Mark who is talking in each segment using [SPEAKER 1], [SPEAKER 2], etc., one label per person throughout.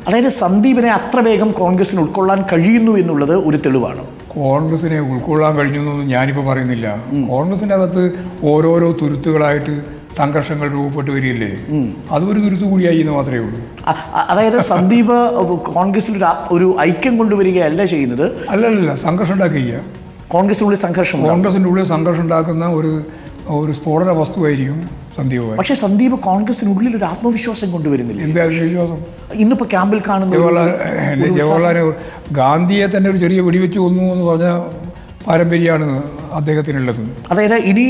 [SPEAKER 1] അതായത് സന്ദീപിനെ അത്ര വേഗം കോൺഗ്രസിന് ഉൾക്കൊള്ളാൻ കഴിയുന്നു എന്നുള്ളത് ഒരു തെളിവാണ്.
[SPEAKER 2] കോൺഗ്രസിനെ ഉൾക്കൊള്ളാൻ കഴിഞ്ഞൊന്നും ഞാനിപ്പോൾ പറയുന്നില്ല. കോൺഗ്രസിൻ്റെ അകത്ത് ഓരോരോ തുരുത്തുകളായിട്ട് സംഘർഷങ്ങൾ രൂപപ്പെട്ട് വരികയില്ലേ, അതൊരു തുരുത്തു കൂടിയായി എന്ന് മാത്രമേ ഉള്ളൂ.
[SPEAKER 1] അതായത് സന്ദീപ് കോൺഗ്രസിൽ ഒരു ഐക്യം കൊണ്ടുവരികയല്ല ചെയ്യുന്നത്.
[SPEAKER 2] അല്ലല്ല, സംഘർഷം ഉണ്ടാക്കുക.
[SPEAKER 1] കോൺഗ്രസിനുള്ളിൽ സംഘർഷം,
[SPEAKER 2] കോൺഗ്രസിൻ്റെ ഉള്ളിൽ സംഘർഷം ഉണ്ടാക്കുന്ന ഒരു സ്ഫോടന വസ്തുവായിരിക്കും സന്ദീപ്.
[SPEAKER 1] പക്ഷേ സന്ദീപ് കോൺഗ്രസിനുള്ളിൽ ഒരു ആത്മവിശ്വാസം കൊണ്ടുവരുന്നില്ല.
[SPEAKER 2] എന്ത് ആത്മവിശ്വാസം?
[SPEAKER 1] ഇന്നിപ്പോൾ ക്യാമ്പിൽ കാണുന്ന
[SPEAKER 2] ജവഹർലാൽ ഗാന്ധിയെ തന്നെ ഒരു ചെറിയ വെടിവെച്ച് കൊന്നു എന്ന് പറഞ്ഞ പാരമ്പര്യമാണ് അദ്ദേഹത്തിനുള്ളത്.
[SPEAKER 1] അതായത് ഇനി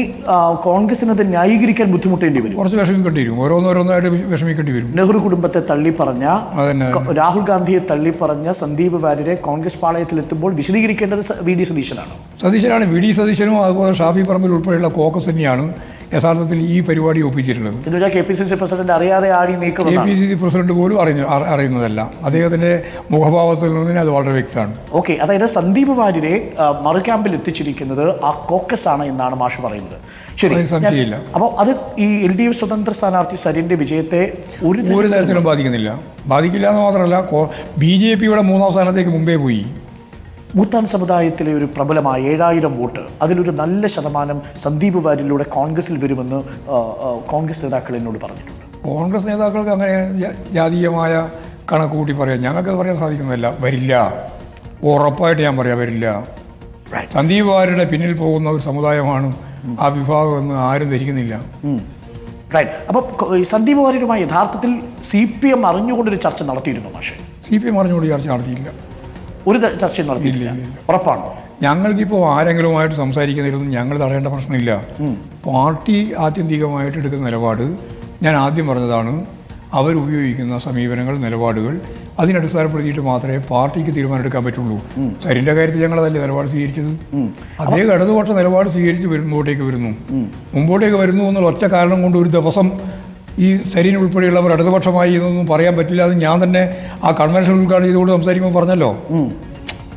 [SPEAKER 1] കോൺഗ്രസിനത് ന്യായീകരിക്കാൻ ബുദ്ധിമുട്ടേണ്ടി വരും,
[SPEAKER 2] കുറച്ച് വിഷമിക്കേണ്ടി വരും, ഓരോന്നോരോന്നായിട്ട് വിഷമിക്കേണ്ടി വരും.
[SPEAKER 1] നെഹ്റു കുടുംബത്തെ തള്ളിപ്പറഞ്ഞ, രാഹുൽ ഗാന്ധിയെ തള്ളിപ്പറഞ്ഞ സന്ദീപ് വാര്യരെ കോൺഗ്രസ് പാളയത്തിലെത്തുമ്പോൾ വിശദീകരിക്കേണ്ടത് വി ഡി സതീശനാണ്.
[SPEAKER 2] വി ഡി സതീശനും അതുപോലെ ഷാഫി പറമ്പിൽ ഉൾപ്പെടെയുള്ള കോക്കസ് തന്നെയാണ് യഥാർത്ഥത്തിൽ ഈ പരിപാടി ഒപ്പിച്ചിട്ടുള്ളത്.
[SPEAKER 1] KPCC പ്രസിഡന്റ് അറിയാതെ ആടി നീക്കം.
[SPEAKER 2] KPCC പ്രസിഡന്റ് പോലും അറിയുന്നതല്ല. അദ്ദേഹത്തിന്റെ മുഖഭാവത്തിൽ നിന്ന് അത് വളരെ വ്യക്തമാണ്.
[SPEAKER 1] ഓക്കെ, അതായത് സന്ദീപ് വാര്യരെ മറു ക്യാമ്പിൽ എത്തിച്ചിരിക്കുന്നത് ആ കോക്കസ് ആണ് എന്നാണ് മാഷ് പറയുന്നത്. ശരി,
[SPEAKER 2] സംശയമില്ല.
[SPEAKER 1] അപ്പോൾ അത് ഈ LDF സ്വതന്ത്ര സ്ഥാനാർത്ഥി സരിന്റെ വിജയത്തെ
[SPEAKER 2] ഒരു തരത്തിലും ബാധിക്കില്ല എന്ന് മാത്രമല്ല, BJPയുടെ 3ാം സ്ഥാനത്തേക്ക് മുമ്പേ പോയി.
[SPEAKER 1] മൂത്താൻ സമുദായത്തിലെ ഒരു പ്രബലമായ 7000 വോട്ട്, അതിലൊരു നല്ല ശതമാനം സന്ദീപ് വാര്യരിലൂടെ കോൺഗ്രസിൽ വരുമെന്ന് കോൺഗ്രസ് നേതാക്കൾ എന്നോട് പറഞ്ഞിട്ടുണ്ട്.
[SPEAKER 2] കോൺഗ്രസ് നേതാക്കൾക്ക് അങ്ങനെ ജാതീയമായ കണക്ക് കൂട്ടി പറയാം, ഞങ്ങൾക്ക് പറയാൻ സാധിക്കുന്നില്ല. വരില്ല, ഉറപ്പായിട്ട് ഞാൻ പറയാം, വരില്ല. സന്ദീപ് വാര്യരുടെ പിന്നിൽ പോകുന്ന ഒരു സമുദായമാണ് ആ വിഭാഗം എന്ന് ആരും ധരിക്കുന്നില്ല.
[SPEAKER 1] അപ്പോൾ സന്ദീപ് വാര്യരുമായി യഥാർത്ഥത്തിൽ CPM അറിഞ്ഞുകൊണ്ടൊരു ചർച്ച നടത്തിയിരുന്നു പക്ഷേ?
[SPEAKER 2] CPM അറിഞ്ഞുകൊണ്ട് ചർച്ച നടത്തിയില്ല,
[SPEAKER 1] ഒരു ചർച്ചയും നടത്തിയില്ല. ഉറപ്പാണ്.
[SPEAKER 2] ഞങ്ങൾക്കിപ്പോൾ ആരെങ്കിലുമായിട്ട് സംസാരിക്കുന്നതിലൊന്നും ഞങ്ങൾ തടയേണ്ട പ്രശ്നമില്ല. പാർട്ടി ആത്യന്തികമായിട്ട് എടുക്കുന്ന നിലപാട് ഞാൻ ആദ്യം പറഞ്ഞതാണ്. അവരുപയോഗിക്കുന്ന സമീപനങ്ങൾ, നിലപാടുകൾ അതിനടിസ്ഥാനപ്പെടുത്തിയിട്ട് മാത്രമേ പാർട്ടിക്ക് തീരുമാനമെടുക്കാൻ പറ്റുള്ളൂ. സരിൻ്റെ കാര്യത്തിൽ ഞങ്ങളതല്ലേ നിലപാട് സ്വീകരിച്ചത്. അതേ ഇടതുപക്ഷ നിലപാട് സ്വീകരിച്ച് മുമ്പോട്ടേക്ക് വരുന്നു എന്നുള്ള ഒറ്റ കാരണം കൊണ്ട് ഒരു ദിവസം ഈ സരീൻ ഉൾപ്പെടെയുള്ളവർ ഇടതുപക്ഷമായി ഇതൊന്നും പറയാൻ പറ്റില്ല. അത് ഞാൻ തന്നെ ആ കൺവെൻഷൻ ഉദ്ഘാടനം ചെയ്തുകൊണ്ട് സംസാരിക്കുമ്പോൾ പറഞ്ഞല്ലോ.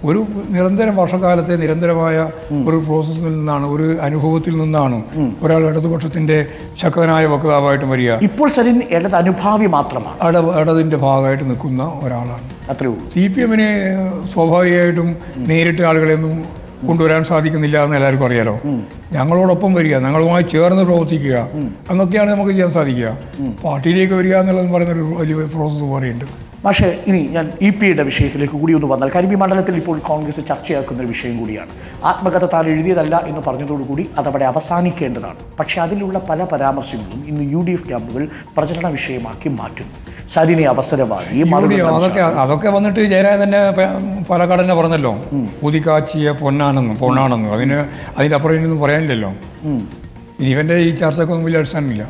[SPEAKER 2] ഒരു വർഷക്കാലത്തെ നിരന്തരമായ ഒരു പ്രോസസ്സിൽ നിന്നാണ്, ഒരു അനുഭവത്തിൽ നിന്നാണ് ഒരാൾ ഇടതുപക്ഷത്തിന്റെ ശക്തനായ വക്താവായിട്ട് വരിക.
[SPEAKER 1] ഇപ്പോൾ സരീൻ അനുഭാവി മാത്രമാണ്,
[SPEAKER 2] ഇടതിന്റെ ഭാഗമായിട്ട് നിൽക്കുന്ന ഒരാളാണ്.
[SPEAKER 1] അത്രേ ഉള്ളൂ.
[SPEAKER 2] CPMന് സ്വാഭാവികമായിട്ടും നേരിട്ട് ആളുകളെയൊന്നും കൊണ്ടുവരാൻ സാധിക്കുന്നില്ല എന്ന് എല്ലാവർക്കും അറിയാലോ. ഞങ്ങളോടൊപ്പം വരിക, ഞങ്ങളുമായി ചേർന്ന് പ്രവർത്തിക്കുക എന്നൊക്കെയാണ് നമുക്ക് ചെയ്യാൻ സാധിക്കുക. പാർട്ടിയിലേക്ക് വരിക എന്നുള്ളത് പറയുന്നൊരു വലിയ പ്രോസസ്സ് പറയുന്നുണ്ട്.
[SPEAKER 1] പക്ഷേ ഇനി ഞാൻ EP-യുടെ വിഷയത്തിലേക്ക് കൂടി ഒന്ന് വന്നാൽ, കരിമ്പി മണ്ഡലത്തിൽ ഇപ്പോൾ കോൺഗ്രസ് ചർച്ചയാക്കുന്ന ഒരു വിഷയം കൂടിയാണ്. ആത്മകഥ താൻ എഴുതിയതല്ല എന്ന് പറഞ്ഞതോടുകൂടി അതവിടെ അവസാനിക്കേണ്ടതാണ്. പക്ഷേ അതിലുള്ള പല പരാമർശങ്ങളും ഇന്ന് UDF ക്യാമ്പുകൾ പ്രചരണ വിഷയമാക്കി മാറ്റുന്നു. സരിനെ അവസരവാദി,
[SPEAKER 2] അതൊക്കെ വന്നിട്ട് ജയരാജൻ തന്നെ പാലക്കാട് തന്നെ പറഞ്ഞല്ലോ, ഉദിക്കാച്ചിയ പൊന്നാണെന്ന്. അതിൻ്റെ അപ്പുറം ഇനിയൊന്നും പറയാനില്ലല്ലോ. ഇനി ഇവൻ്റെ ഈ ചർച്ചക്കൊന്നും വലിയ അടിസ്ഥാനമില്ല.